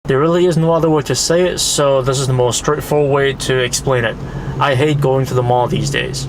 There really is no other way to say it, so this is the most straightforward way to explain it. I hate going to the mall these days.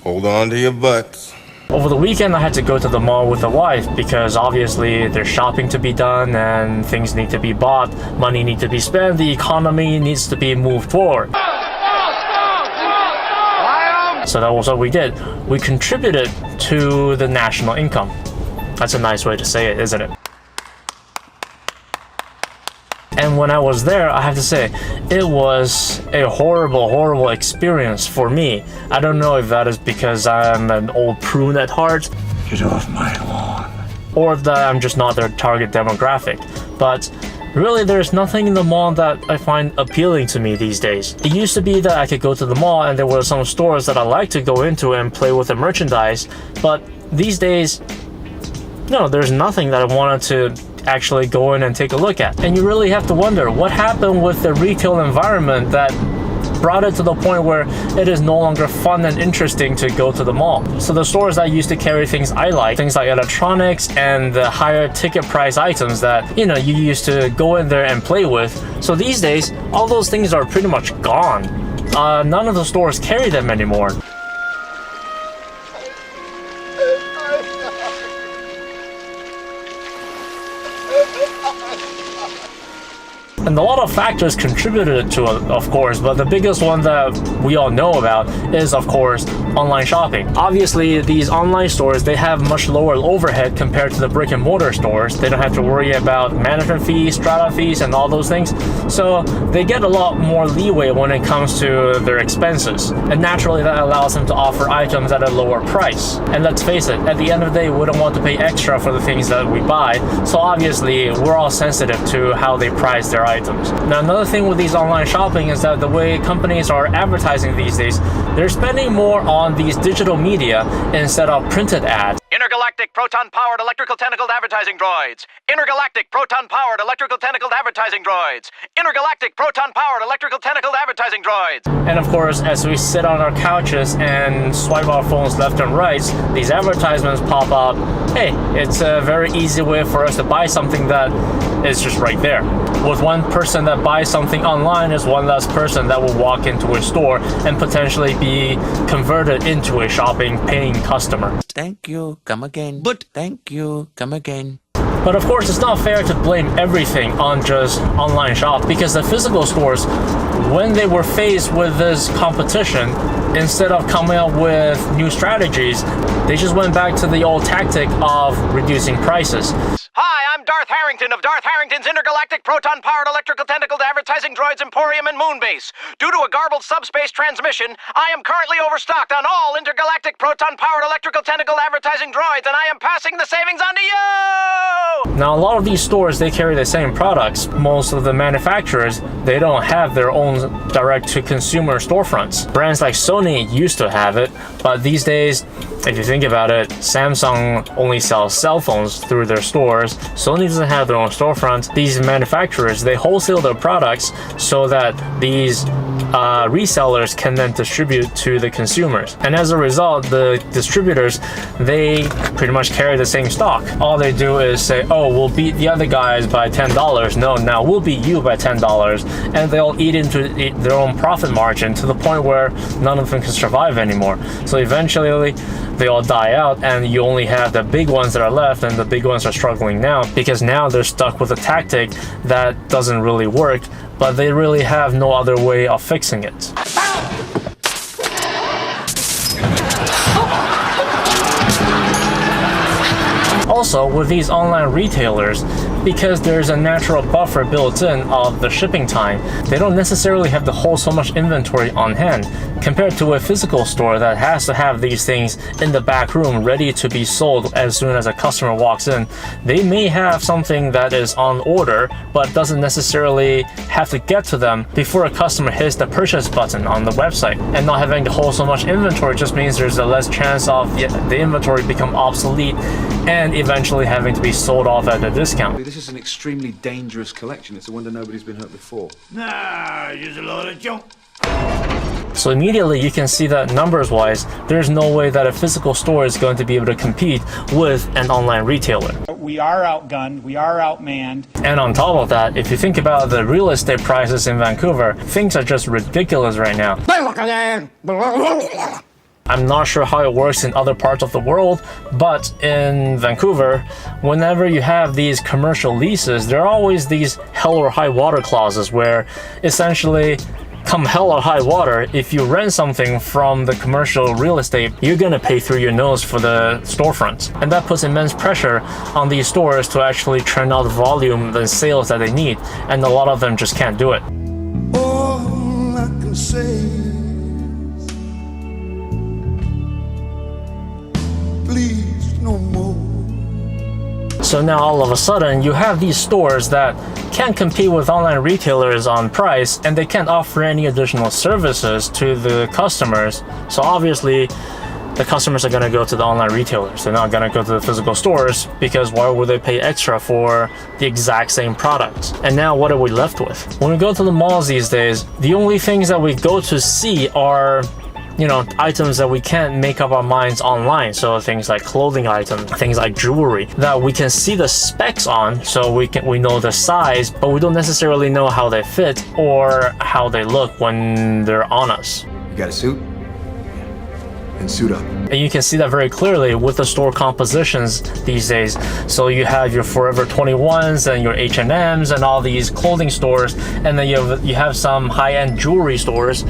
Hold on to your butts. Over the weekend, I had to go to the mall with the wife because obviously there's shopping to be done and things need to be bought, money needs to be spent, the economy needs to be moved forward. So that was what we did. We contributed to the national income. That's a nice way to say it, isn't it? And when I was there, I have to say, it was a horrible experience for me. I don't know if that is because I'm an old prune at heart. Get off my lawn. Or that I'm just not their target demographic. But really, there's nothing in the mall that I find appealing to me these days. It used to be that I could go to the mall and there were some stores that I like to go into and play with the merchandise. But these days, no, there's nothing that I wanted to actually go in and take a look at. And you really have to wonder what happened with the retail environment that brought it to the point where it is no longer fun and interesting to go to the mall. So the stores that used to carry things I like, things like electronics and the higher ticket price items that, you know, you used to go in there and play with. So these days, all those things are pretty much gone. None of the stores carry them anymore. And a lot of factors contributed to it, of course, but the biggest one that we all know about is, of course, online shopping. Obviously, these online stores, they have much lower overhead compared to the brick and mortar stores. They don't have to worry about management fees, strata fees, and all those things. So they get a lot more leeway when it comes to their expenses. And naturally, that allows them to offer items at a lower price. And let's face it, at the end of the day, we don't want to pay extra for the things that we buy. So obviously, we're all sensitive to how they price their items. Now, another thing with these online shopping is that the way companies are advertising these days, they're spending more on these digital media instead of printed ads. Intergalactic proton-powered electrical tentacled advertising droids. Intergalactic proton-powered electrical tentacled advertising droids. Intergalactic proton-powered electrical tentacled advertising droids. And of course, as we sit on our couches and swipe our phones left and right, these advertisements pop up. Hey, it's a very easy way for us to buy something that is just right there. With one person that buys something online is one less person that will walk into a store and potentially be converted into a shopping paying customer. Thank you, come again. But thank you, come again. But of course, it's not fair to blame everything on just online shop, because the physical stores, when they were faced with this competition, instead of coming up with new strategies, they just went back to the old tactic of reducing prices. Hi, I'm Darth Harrington of Darth Harrington's Intergalactic Proton-Powered Electrical Tentacled Advertising Droids Emporium and Moonbase. Due to a garbled subspace transmission, I am currently overstocked on all Intergalactic Proton-Powered Electrical Tentacled Advertising Droids, and I am passing the savings on to you! Now, a lot of these stores, they carry the same products. Most of the manufacturers, they don't have their own direct-to-consumer storefronts. Brands like Sony used to have it, but these days, if you think about it, Samsung only sells cell phones through their stores. Sony doesn't have their own storefront. These manufacturers, they wholesale their products so that these resellers can then distribute to the consumers. And as a result, the distributors, they pretty much carry the same stock. All they do is say, oh, we'll beat the other guys by $10. No, now we'll beat you by $10. And they'll eat into their own profit margin to the point where none of them can survive anymore. So eventually, they all die out, and you only have the big ones that are left, and the big ones are struggling now because now they're stuck with a tactic that doesn't really work, but they really have no other way of fixing it. Also, with these online retailers, because there's a natural buffer built in of the shipping time, they don't necessarily have to hold so much inventory on hand compared to a physical store that has to have these things in the back room ready to be sold as soon as a customer walks in. They may have something that is on order but doesn't necessarily have to get to them before a customer hits the purchase button on the website. And not having to hold so much inventory just means there's a less chance of the inventory become obsolete and eventually having to be sold off at a discount. This is an extremely dangerous collection. It's a wonder nobody's been hurt before. Nah, just a load of junk. So immediately you can see that numbers-wise, there's no way that a physical store is going to be able to compete with an online retailer. We are outgunned, we are outmanned. And on top of that, if you think about the real estate prices in Vancouver, things are just ridiculous right now. I'm not sure how it works in other parts of the world, but in Vancouver, whenever you have these commercial leases, there are always these hell or high water clauses where essentially, come hell or high water, if you rent something from the commercial real estate, you're gonna pay through your nose for the storefronts. And that puts immense pressure on these stores to actually churn out the volume and sales that they need. And a lot of them just can't do it. All I can say is, please no more. So now all of a sudden, you have these stores that can't compete with online retailers on price, and they can't offer any additional services to the customers. So obviously, the customers are going to go to the online retailers. They're not going to go to the physical stores, because why would they pay extra for the exact same product? And now what are we left with? When we go to the malls these days, the only things that we go to see are, you know, items that we can't make up our minds online. So things like clothing items, things like jewelry that we can see the specs on, so we know the size, but we don't necessarily know how they fit or how they look when they're on us. You got a suit? Then suit up. And you can see that very clearly with the store compositions these days. So you have your Forever 21s and your H&Ms and all these clothing stores, and then you have some high-end jewelry stores.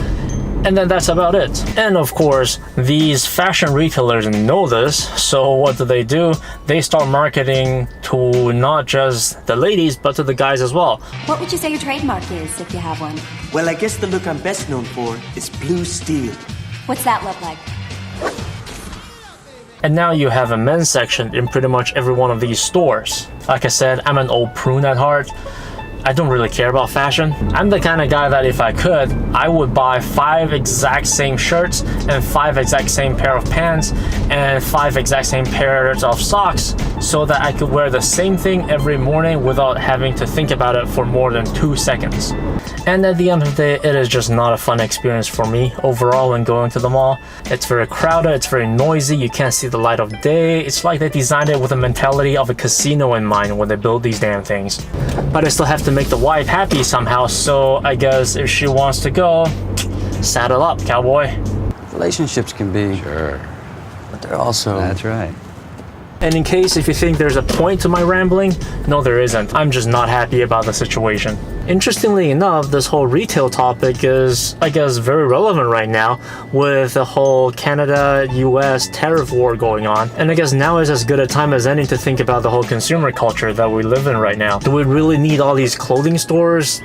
And then that's about it. And of course, these fashion retailers know this, so what do? They start marketing to not just the ladies, but to the guys as well. What would you say your trademark is, if you have one? Well, I guess the look I'm best known for is blue steel. What's that look like? And now you have a men's section in pretty much every one of these stores. Like I said, I'm an old prune at heart. I don't really care about fashion. I'm the kind of guy that if I could, I would buy 5 exact same shirts and 5 exact same pair of pants and 5 exact same pairs of socks so that I could wear the same thing every morning without having to think about it for more than 2 seconds. And at the end of the day, it is just not a fun experience for me overall when going to the mall. It's very crowded, it's very noisy, you can't see the light of day. It's like they designed it with the mentality of a casino in mind when they build these damn things. But I still have to make the wife happy somehow, so I guess if she wants to go, saddle up, cowboy. Relationships can be, Sure. but they're also... That's right. And in case if you think there's a point to my rambling, no there isn't. I'm just not happy about the situation. Interestingly enough, this whole retail topic is, I guess, very relevant right now with the whole Canada-US tariff war going on. And I guess now is as good a time as any to think about the whole consumer culture that we live in right now. Do we really need all these clothing stores?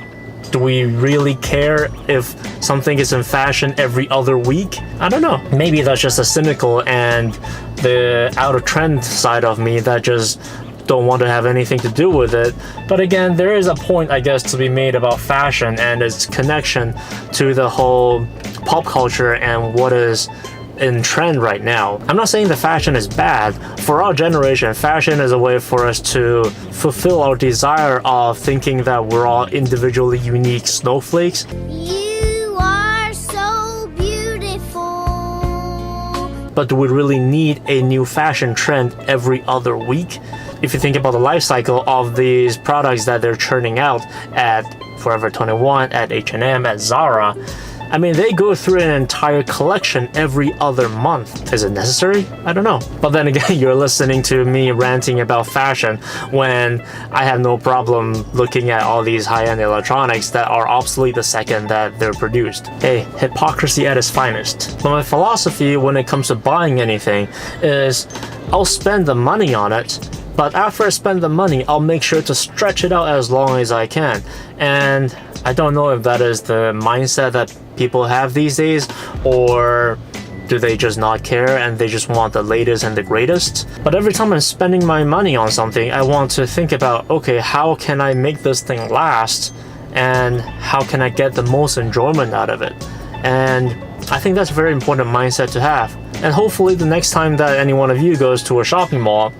Do we really care if something is in fashion every other week? I don't know. Maybe that's just a cynical and the out of trend side of me that just don't want to have anything to do with it. But again, there is a point, I guess, to be made about fashion and its connection to the whole pop culture and what is in trend right now. I'm not saying the fashion is bad. For our generation, fashion is a way for us to fulfill our desire of thinking that we're all individually unique snowflakes. You are so beautiful. But do we really need a new fashion trend every other week? If you think about the life cycle of these products that they're churning out at Forever 21, at H&M, at Zara, I mean, they go through an entire collection every other month. Is it necessary? I don't know. But then again, you're listening to me ranting about fashion when I have no problem looking at all these high-end electronics that are obsolete the second that they're produced. Hey, hypocrisy at its finest. But my philosophy when it comes to buying anything is I'll spend the money on it, but after I spend the money, I'll make sure to stretch it out as long as I can. And I don't know if that is the mindset that people have these days, or do they just not care and they just want the latest and the greatest? But every time I'm spending my money on something, I want to think about, okay, how can I make this thing last? And how can I get the most enjoyment out of it? And I think that's a very important mindset to have. And hopefully the next time that any one of you goes to a shopping mall,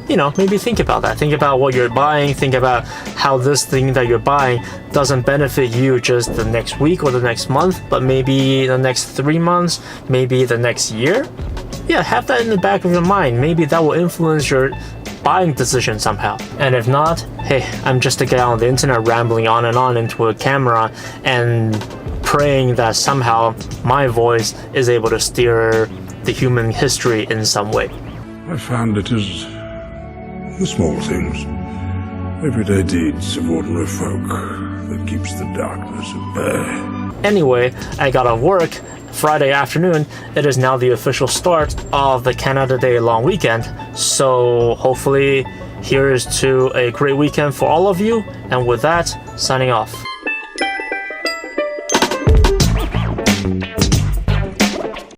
you know, maybe think about that. Think about what you're buying. Think about how this thing that you're buying doesn't benefit you just the next week or the next month, but maybe the next 3 months, maybe the next year. Yeah, have that in the back of your mind. Maybe that will influence your buying decision somehow. And if not, hey, I'm just a guy on the internet rambling on and on into a camera and praying that somehow my voice is able to steer the human history in some way. I found it is the small things, everyday deeds of ordinary folk that keeps the darkness at bay. Anyway, I got off work Friday afternoon. It is now the official start of the Canada Day long weekend. So hopefully here's to a great weekend for all of you. And with that, signing off.